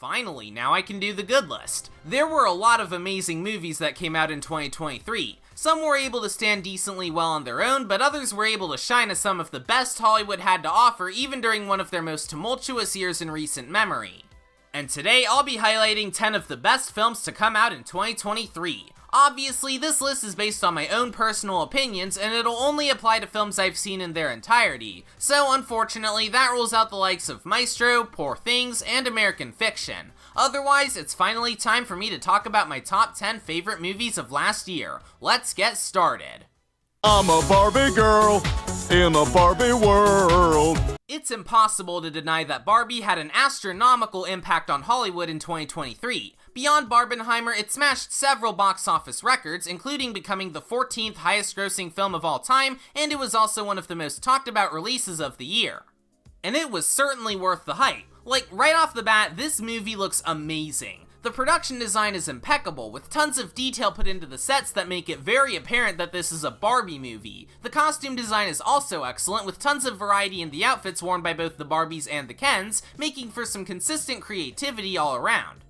Finally, now I can do the good list. There were a lot of amazing movies that came out in 2023. Some were able to stand decently well on their own, but others were able to shine as some of the best Hollywood had to offer even during one of their most tumultuous years in recent memory. And today, I'll be highlighting 10 of the best films to come out in 2023. Obviously, this list is based on my own personal opinions, and it'll only apply to films I've seen in their entirety. So, unfortunately, that rules out the likes of Maestro, Poor Things, and American Fiction. Otherwise, it's finally time for me to talk about my top 10 favorite movies of last year. Let's get started. I'm a Barbie girl in a Barbie world. It's impossible to deny that Barbie had an astronomical impact on Hollywood in 2023. Beyond Barbenheimer, it smashed several box office records, including becoming the 14th highest grossing film of all time, and it was also one of the most talked about releases of the year. And it was certainly worth the hype. Like, right off the bat, this movie looks amazing. The production design is impeccable, with tons of detail put into the sets that make it very apparent that this is a Barbie movie. The costume design is also excellent, with tons of variety in the outfits worn by both the Barbies and the Kens, making for some consistent creativity all around.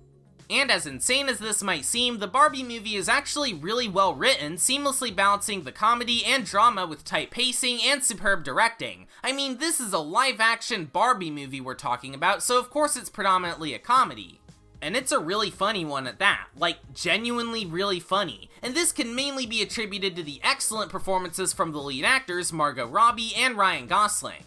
And as insane as this might seem, the Barbie movie is actually really well written, seamlessly balancing the comedy and drama with tight pacing and superb directing. I mean, this is a live-action Barbie movie we're talking about, so of course it's predominantly a comedy. And it's a really funny one at that, like genuinely really funny. And this can mainly be attributed to the excellent performances from the lead actors Margot Robbie and Ryan Gosling.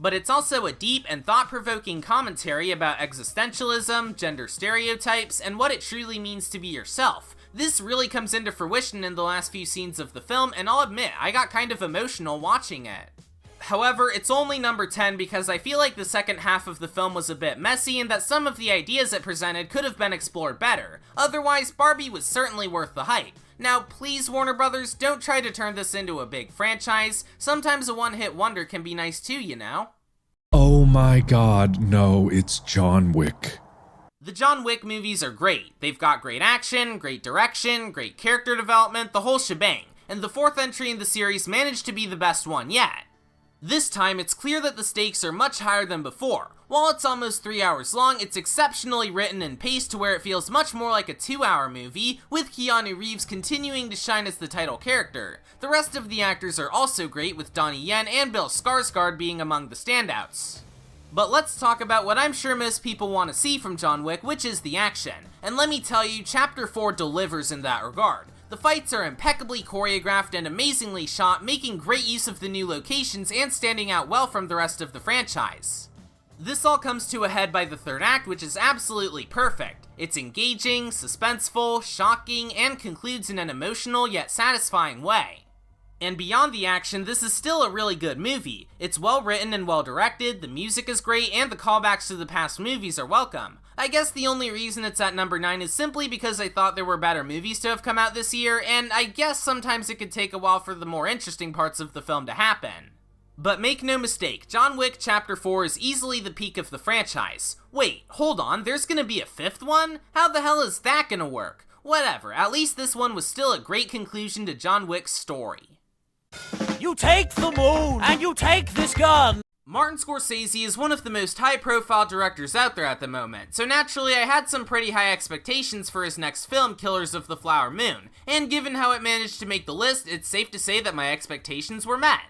But it's also a deep and thought-provoking commentary about existentialism, gender stereotypes, and what it truly means to be yourself. This really comes into fruition in the last few scenes of the film, and I'll admit, I got kind of emotional watching it. However, it's only number 10 because I feel like the second half of the film was a bit messy and that some of the ideas it presented could have been explored better. Otherwise, Barbie was certainly worth the hype. Now, please, Warner Brothers, don't try to turn this into a big franchise. Sometimes a one-hit wonder can be nice too, you know? Oh my god, no, it's John Wick. The John Wick movies are great. They've got great action, great direction, great character development, the whole shebang. And the fourth entry in the series managed to be the best one yet. This time, it's clear that the stakes are much higher than before. While it's almost 3 hours long, it's exceptionally written and paced to where it feels much more like a 2-hour movie, with Keanu Reeves continuing to shine as the title character. The rest of the actors are also great, with Donnie Yen and Bill Skarsgård being among the standouts. But let's talk about what I'm sure most people want to see from John Wick, which is the action. And let me tell you, Chapter 4 delivers in that regard. The fights are impeccably choreographed and amazingly shot, making great use of the new locations and standing out well from the rest of the franchise. This all comes to a head by the third act, which is absolutely perfect. It's engaging, suspenseful, shocking, and concludes in an emotional yet satisfying way. And beyond the action, this is still a really good movie. It's well written and well directed, the music is great, and the callbacks to the past movies are welcome. I guess the only reason it's at number 9 is simply because I thought there were better movies to have come out this year, and I guess sometimes it could take a while for the more interesting parts of the film to happen. But make no mistake, John Wick Chapter 4 is easily the peak of the franchise. Wait, hold on, there's gonna be a 5th one? How the hell is that gonna work? Whatever, at least this one was still a great conclusion to John Wick's story. You take the moon, and you take this gun! Martin Scorsese is one of the most high-profile directors out there at the moment, so naturally I had some pretty high expectations for his next film, Killers of the Flower Moon, and given how it managed to make the list, it's safe to say that my expectations were met.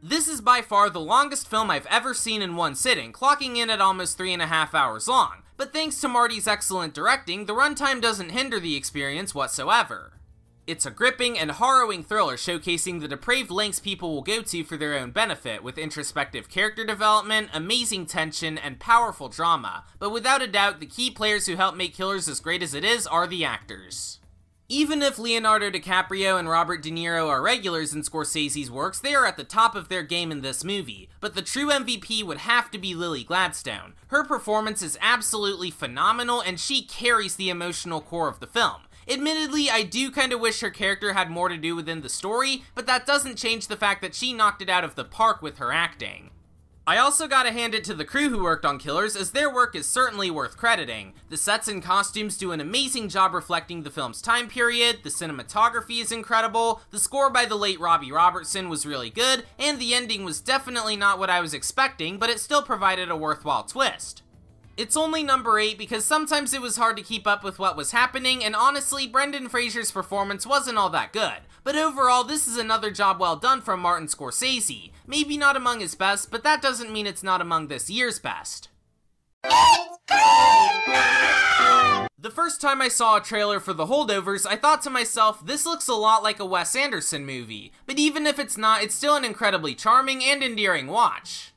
This is by far the longest film I've ever seen in one sitting, clocking in at almost 3.5 hours long, but thanks to Marty's excellent directing, the runtime doesn't hinder the experience whatsoever. It's a gripping and harrowing thriller showcasing the depraved lengths people will go to for their own benefit, with introspective character development, amazing tension, and powerful drama. But without a doubt, the key players who help make Killers as great as it is are the actors. Even if Leonardo DiCaprio and Robert De Niro are regulars in Scorsese's works, they are at the top of their game in this movie. But the true MVP would have to be Lily Gladstone. Her performance is absolutely phenomenal, and she carries the emotional core of the film. Admittedly, I do kinda wish her character had more to do within the story, but that doesn't change the fact that she knocked it out of the park with her acting. I also gotta hand it to the crew who worked on Killers, as their work is certainly worth crediting. The sets and costumes do an amazing job reflecting the film's time period, the cinematography is incredible, the score by the late Robbie Robertson was really good, and the ending was definitely not what I was expecting, but it still provided a worthwhile twist. It's only number 8 because sometimes it was hard to keep up with what was happening, and honestly, Brendan Fraser's performance wasn't all that good. But overall, this is another job well done from Martin Scorsese. Maybe not among his best, but that doesn't mean it's not among this year's best. The first time I saw a trailer for The Holdovers, I thought to myself, this looks a lot like a Wes Anderson movie. But even if it's not, it's still an incredibly charming and endearing watch.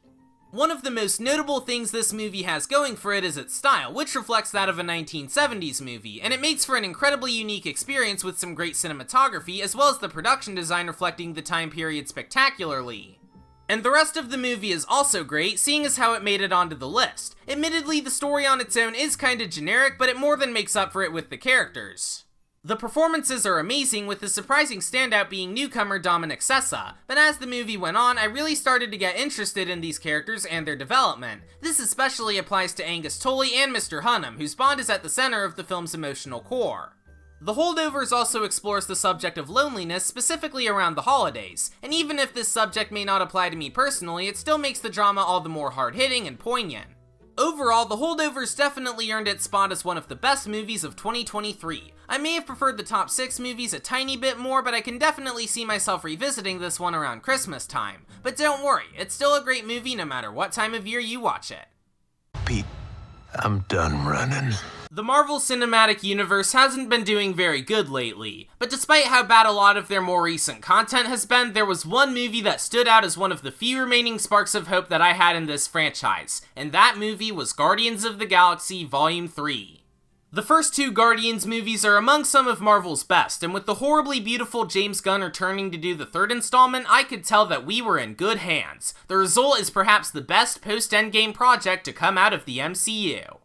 One of the most notable things this movie has going for it is its style, which reflects that of a 1970s movie, and it makes for an incredibly unique experience with some great cinematography, as well as the production design reflecting the time period spectacularly. And the rest of the movie is also great, seeing as how it made it onto the list. Admittedly, the story on its own is kinda generic, but it more than makes up for it with the characters. The performances are amazing, with the surprising standout being newcomer Dominic Sessa, but as the movie went on, I really started to get interested in these characters and their development. This especially applies to Angus Tully and Mr. Hunnam, whose bond is at the center of the film's emotional core. The Holdovers also explores the subject of loneliness, specifically around the holidays, and even if this subject may not apply to me personally, it still makes the drama all the more hard-hitting and poignant. Overall, The Holdovers definitely earned its spot as one of the best movies of 2023. I may have preferred the top 6 movies a tiny bit more, but I can definitely see myself revisiting this one around Christmas time. But don't worry, it's still a great movie no matter what time of year you watch it. Pete, I'm done running. The Marvel Cinematic Universe hasn't been doing very good lately, but despite how bad a lot of their more recent content has been, there was one movie that stood out as one of the few remaining sparks of hope that I had in this franchise, and that movie was Guardians of the Galaxy Volume 3. The first 2 Guardians movies are among some of Marvel's best, and with the horribly beautiful James Gunn returning to do the 3rd installment, I could tell that we were in good hands. The result is perhaps the best post-Endgame project to come out of the MCU.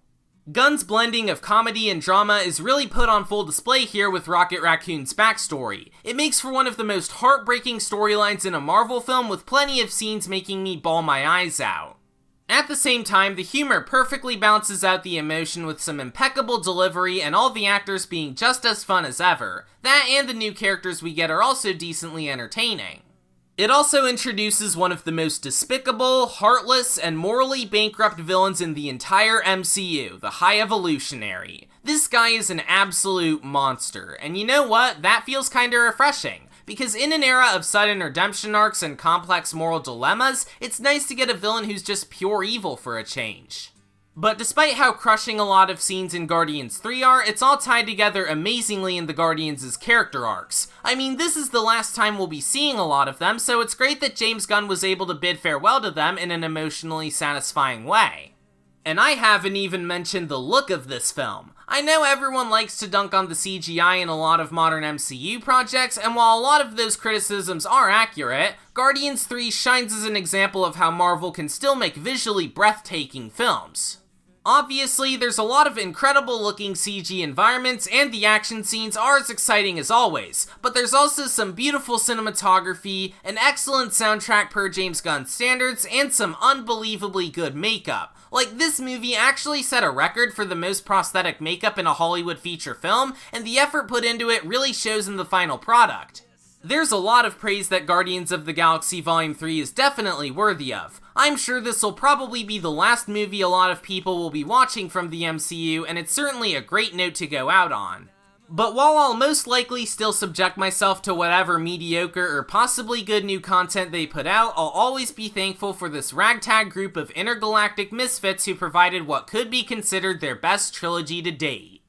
Gunn's blending of comedy and drama is really put on full display here with Rocket Raccoon's backstory. It makes for one of the most heartbreaking storylines in a Marvel film, with plenty of scenes making me bawl my eyes out. At the same time, the humor perfectly balances out the emotion with some impeccable delivery and all the actors being just as fun as ever. That and the new characters we get are also decently entertaining. It also introduces one of the most despicable, heartless, and morally bankrupt villains in the entire MCU, the High Evolutionary. This guy is an absolute monster, and you know what? That feels kinda refreshing, because in an era of sudden redemption arcs and complex moral dilemmas, it's nice to get a villain who's just pure evil for a change. But despite how crushing a lot of scenes in Guardians 3 are, it's all tied together amazingly in the Guardians' character arcs. I mean, this is the last time we'll be seeing a lot of them, so it's great that James Gunn was able to bid farewell to them in an emotionally satisfying way. And I haven't even mentioned the look of this film. I know everyone likes to dunk on the CGI in a lot of modern MCU projects, and while a lot of those criticisms are accurate, Guardians 3 shines as an example of how Marvel can still make visually breathtaking films. Obviously, there's a lot of incredible looking CG environments, and the action scenes are as exciting as always, but there's also some beautiful cinematography, an excellent soundtrack per James Gunn standards, and some unbelievably good makeup. Like, this movie actually set a record for the most prosthetic makeup in a Hollywood feature film, and the effort put into it really shows in the final product. There's a lot of praise that Guardians of the Galaxy Volume 3 is definitely worthy of. I'm sure this will probably be the last movie a lot of people will be watching from the MCU, and it's certainly a great note to go out on. But while I'll most likely still subject myself to whatever mediocre or possibly good new content they put out, I'll always be thankful for this ragtag group of intergalactic misfits who provided what could be considered their best trilogy to date.